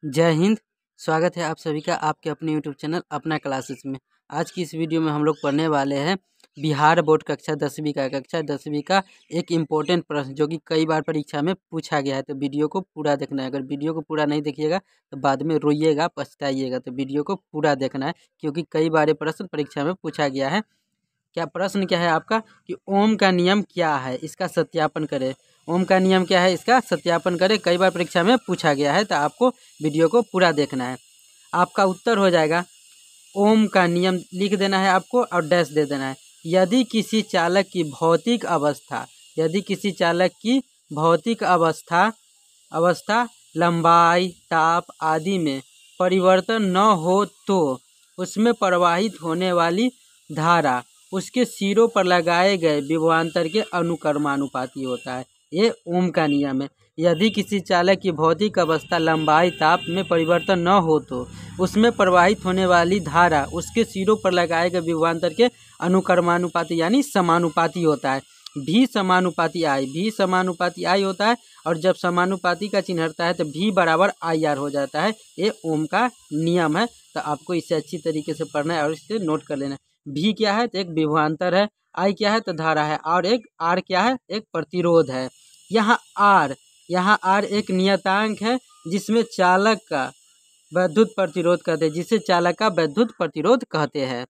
जय हिंद। स्वागत है आप सभी का आपके अपने यूट्यूब चैनल अपना क्लासेस में। आज की इस वीडियो में हम लोग पढ़ने वाले हैं बिहार बोर्ड कक्षा 10वीं का एक इम्पोर्टेंट प्रश्न जो कि कई बार परीक्षा में पूछा गया है। तो वीडियो को पूरा देखना है। अगर वीडियो को पूरा नहीं देखिएगा तो बाद में रोइएगा, पछताइएगा। तो वीडियो को पूरा देखना है क्योंकि कई बार ये प्रश्न परीक्षा में पूछा गया है। क्या प्रश्न क्या है आपका कि ओम का नियम क्या है, इसका सत्यापन करें। ओम का नियम क्या है, इसका सत्यापन करें। कई बार परीक्षा में पूछा गया है, तो आपको वीडियो को पूरा देखना है। आपका उत्तर हो जाएगा ओम का नियम लिख देना है आपको और डैश दे देना है। यदि किसी चालक की भौतिक अवस्था लंबाई, ताप आदि में परिवर्तन न हो तो उसमें प्रवाहित होने वाली धारा उसके सिरों पर लगाए गए विभवांतर के अनुक्रमानुपाती होता है। ये ओम का नियम है। यदि किसी चालक की भौतिक अवस्था लंबाई, ताप में परिवर्तन न हो तो उसमें प्रवाहित होने वाली धारा उसके सिरों पर लगाए गए विभवांतर के अनुक्रमानुपाती यानी समानुपाती होता है। भी समानुपाती आई होता है और जब समानुपाती का चिन्ह हटता है तो भी बराबर आई आर हो जाता है। ये ओम का नियम है। तो आपको इसे अच्छी तरीके से पढ़ना है और इसे नोट कर लेना है। भी क्या है तो एक विभवांतर है, आई क्या है तो धारा है, और एक आर क्या है एक प्रतिरोध है। यहाँ आर एक नियतांक है जिसमें चालक का वैद्युत प्रतिरोध कहते हैं।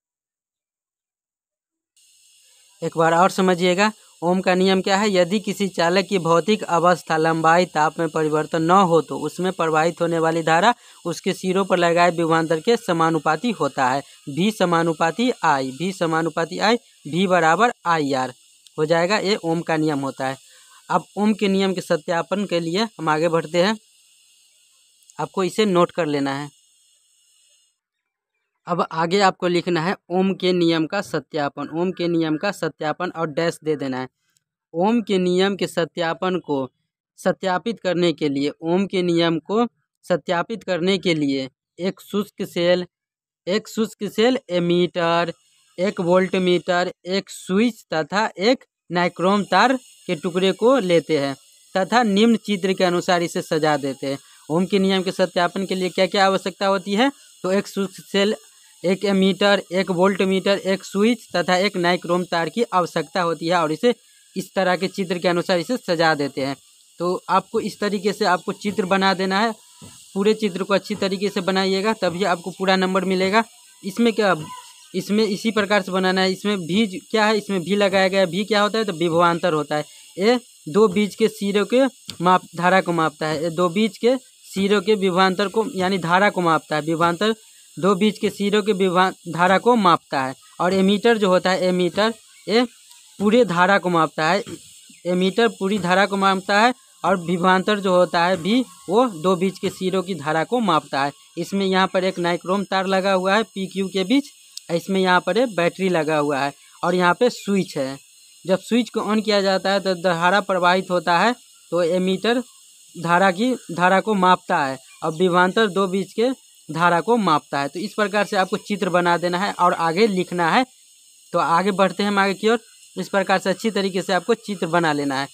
एक बार और समझिएगा। ओम का नियम क्या है, यदि किसी चालक की भौतिक अवस्था लंबाई, ताप में परिवर्तन न हो तो उसमें प्रवाहित होने वाली धारा उसके सिरों पर लगाए विभवांतर के समानुपाती होता है। भी समानुपाती आई, भी बराबर आई आर हो जाएगा। ये ओम का नियम होता है। अब ओम के नियम के सत्यापन के लिए हम आगे बढ़ते हैं। आपको इसे नोट कर लेना है। अब आगे आपको लिखना है ओम के नियम का सत्यापन और डैश दे देना है। ओम के नियम के सत्यापन को सत्यापित करने के लिए एक शुष्क सेल, एमीटर, एक वोल्टमीटर, एक स्विच तथा एक नाइक्रोम तार के टुकड़े को लेते हैं तथा निम्न चित्र के अनुसार इसे सजा देते हैं। ओम के नियम के सत्यापन के लिए क्या क्या आवश्यकता होती है, तो एक शुष्क सेल, एक एमीटर, एक वोल्टमीटर, एक स्विच तथा एक नाइक्रोम तार की आवश्यकता होती है और इसे इस तरह के चित्र के अनुसार इसे सजा देते हैं। तो आपको इस तरीके से आपको चित्र बना देना है। पूरे चित्र को अच्छी तरीके से बनाइएगा तभी आपको पूरा नंबर मिलेगा। इसमें इसी प्रकार से बनाना है। इसमें भी क्या है, इसमें भी लगाया गया है। भी क्या होता है तो विभवांतर होता है। ये दो बीज के सिरों के धारा को मापता है। ये दो बीज के सिरों के विभवांतर को यानी धारा को मापता है। विभवांतर दो बीज के सिरों के धारा को मापता है। और एमीटर जो होता है, एमीटर ये पूरे धारा को मापता है। एमीटर पूरी धारा को मापता है और विभवांतर जो होता है भी वो दो बीज के सिरों की धारा को मापता है। इसमें यहाँ पर एक नाइक्रोम तार लगा हुआ है पी क्यू के बीच। इसमें यहाँ पर एक बैटरी लगा हुआ है और यहाँ पे स्विच है। जब स्विच को ऑन किया जाता है तो धारा प्रवाहित होता है। तो एमीटर धारा को मापता है और विभवांतर दो बीज के धारा को मापता है। तो इस प्रकार से आपको चित्र बना देना है और आगे लिखना है। तो आगे बढ़ते हैं हम आगे की ओर। इस प्रकार से अच्छी तरीके से आपको चित्र बना लेना है।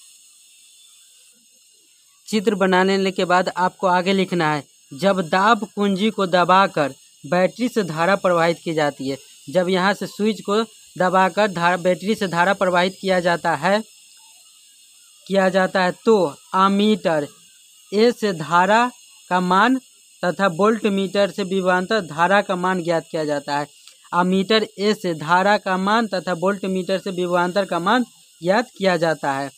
चित्र बना लेने के बाद आपको आगे लिखना है, जब दाब कुंजी को दबाकर बैटरी से धारा प्रवाहित की जाती है। जब यहाँ से स्विच को दबाकर बैटरी से धारा प्रवाहित किया जाता है तो आमीटर ए से धारा का मान तथा वोल्ट मीटर से विभवांतर धारा का मान ज्ञात किया जाता है। आमीटर ए से धारा का मान तथा वोल्ट मीटर से विभवांतर का मान ज्ञात किया जाता है।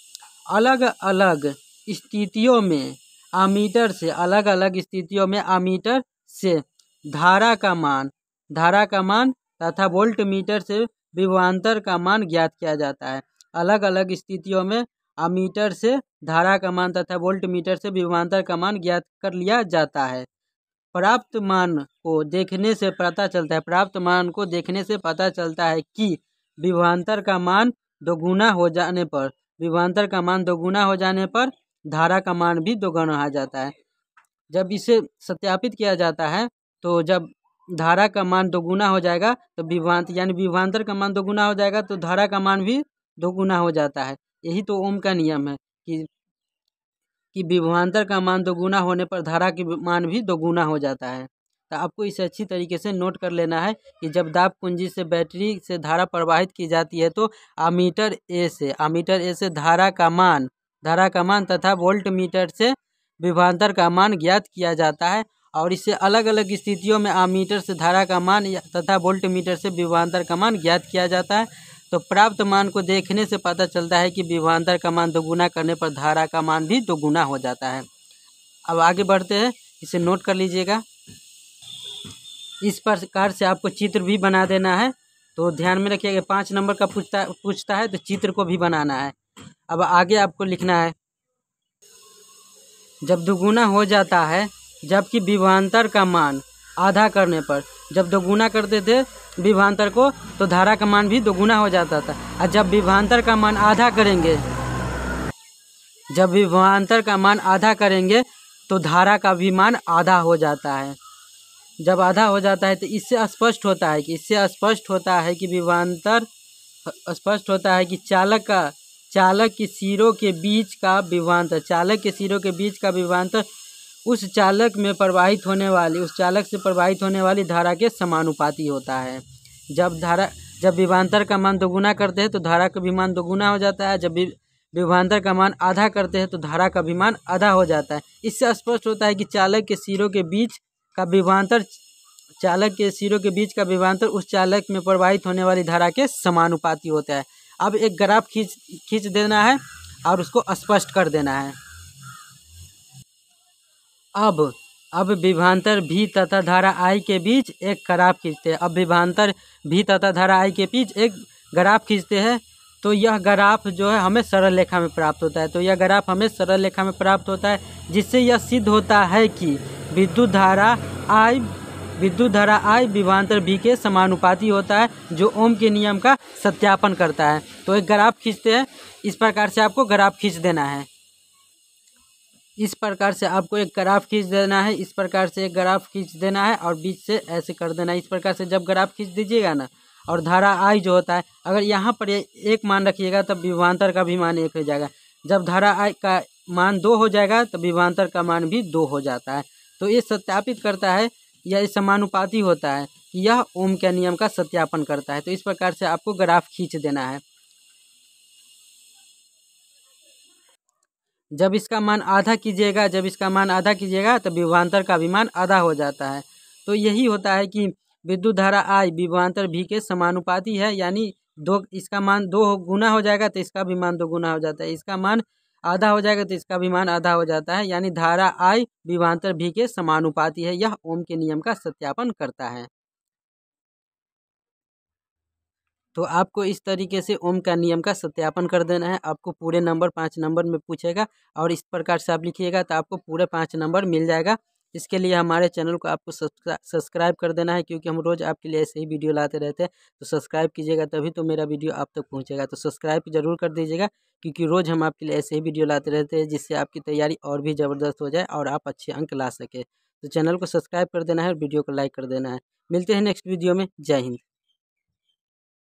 अलग अलग स्थितियों में आमीटर से धारा का मान तथा वोल्ट मीटर से विभवांतर का मान ज्ञात किया जाता है। अलग अलग स्थितियों में आमीटर से धारा का मान तथा वोल्ट मीटर से विभवांतर का मान ज्ञात कर लिया जाता है। प्राप्त मान को देखने से पता चलता है कि विभवांतर का मान दोगुना हो जाने पर धारा का मान भी दोगुना हो जाता है। जब इसे सत्यापित किया जाता है तो जब धारा का मान दोगुना हो जाएगा तो विभवांतर का मान दोगुना हो जाएगा तो धारा का मान भी दोगुना हो जाता है। यही तो ओम का नियम है कि विभवांतर का मान दोगुना होने पर धारा की मान भी दोगुना हो जाता है। तो आपको इसे अच्छी तरीके से नोट कर लेना है कि जब दाब कुंजी से बैटरी से धारा प्रवाहित की जाती है तो आमीटर ए से धारा का मान तथा वोल्ट मीटर से विभवांतर का मान ज्ञात किया जाता है। और इससे अलग अलग स्थितियों में आमीटर से धारा का मान तथा वोल्ट मीटर से विभवांतर का मान ज्ञात किया जाता है। तो प्राप्त मान को देखने से पता चलता है कि विभवांतर का मान दोगुना करने पर धारा का मान भी दोगुना हो जाता है। अब आगे बढ़ते हैं, इसे नोट कर लीजिएगा। इस प्रकार से आपको चित्र भी बना देना है। तो ध्यान में रखिएगा 5 नंबर का पूछता है तो चित्र को भी बनाना है। अब आगे आपको लिखना है, जब दोगुना हो जाता है जबकि विभवांतर का मान आधा करने पर, जब दोगुना करते थे विभवांतर को तो धारा का मान भी दोगुना हो जाता था। और जब विभवांतर का मान आधा करेंगे तो धारा का भी मान आधा हो जाता है। जब आधा हो जाता है तो इससे स्पष्ट होता है कि विभवांतर स्पष्ट होता है कि चालक के सिरों के बीच का विभवांतर उस चालक से प्रवाहित होने वाली धारा के समानुपाती होता है। जब विभवांतर का मान दोगुना करते हैं तो धारा का भी मान दोगुना हो जाता है। जब विभवांतर का मान आधा करते हैं तो धारा का भी मान आधा हो जाता है। इससे स्पष्ट होता है कि चालक के सिरों के बीच का विभवांतर उस चालक में प्रवाहित होने वाली धारा के समानुपाती होता है। अब एक ग्राफ खींच देना है और उसको स्पष्ट कर देना है। अब विभवांतर भी तथा धारा I के बीच एक ग्राफ खींचते हैं। अब विभवांतर भी तथा धारा I के बीच एक ग्राफ खींचते हैं तो यह ग्राफ जो है हमें सरल रेखा में प्राप्त होता है। जिससे यह सिद्ध होता है कि विद्युत धारा I विभवांतर V के समानुपाती होता है, जो ओम के नियम का सत्यापन करता है। तो एक ग्राफ खींचते हैं, इस प्रकार से आपको ग्राफ खींच देना है। इस प्रकार से आपको एक ग्राफ खींच देना है और बीच से ऐसे कर देना है। इस प्रकार से जब ग्राफ खींच दीजिएगा ना, और धारा I जो होता है, अगर यहाँ पर एक मान रखिएगा तब विभवांतर का भी मान 1 हो जाएगा। जब धारा I का मान 2 हो जाएगा तब विभवांतर का मान भी 2 हो जाता है। तो ये सत्यापित करता है, यह समानुपाती होता है कि यह ओम के नियम का सत्यापन करता है। तो इस प्रकार से आपको ग्राफ खींच देना है। जब इसका मान आधा कीजिएगा तो विभवांतर का भी मान आधा हो जाता है। तो यही होता है कि विद्युत धारा I विभवांतर V के समानुपाती है, यानी इसका मान 2 गुना हो जाएगा तो इसका भी मान 2 गुना हो जाता है। इसका मान आधा हो जाएगा तो इसका भी मान आधा हो जाता है, यानी धारा I विभवांतर V के समानुपाती है। यह ओम के नियम का सत्यापन करता है। तो आपको इस तरीके से ओम का नियम का सत्यापन कर देना है। आपको पूरे नंबर 5 नंबर में पूछेगा और इस प्रकार से आप लिखिएगा तो आपको पूरे 5 नंबर मिल जाएगा। इसके लिए हमारे चैनल को आपको सब्सक्राइब कर देना है, क्योंकि हम रोज़ आपके लिए ऐसे ही वीडियो लाते रहते हैं। तो सब्सक्राइब कीजिएगा तभी तो मेरा वीडियो आप तक पहुँचेगा। तो सब्सक्राइब ज़रूर कर दीजिएगा, क्योंकि रोज़ हम आपके लिए ऐसे ही वीडियो लाते रहते हैं, जिससे आपकी तैयारी और भी ज़बरदस्त हो जाए और आप अच्छे अंक ला सकें। तो चैनल को सब्सक्राइब कर देना है और वीडियो को लाइक कर देना है। मिलते हैं नेक्स्ट वीडियो में। जय हिंद।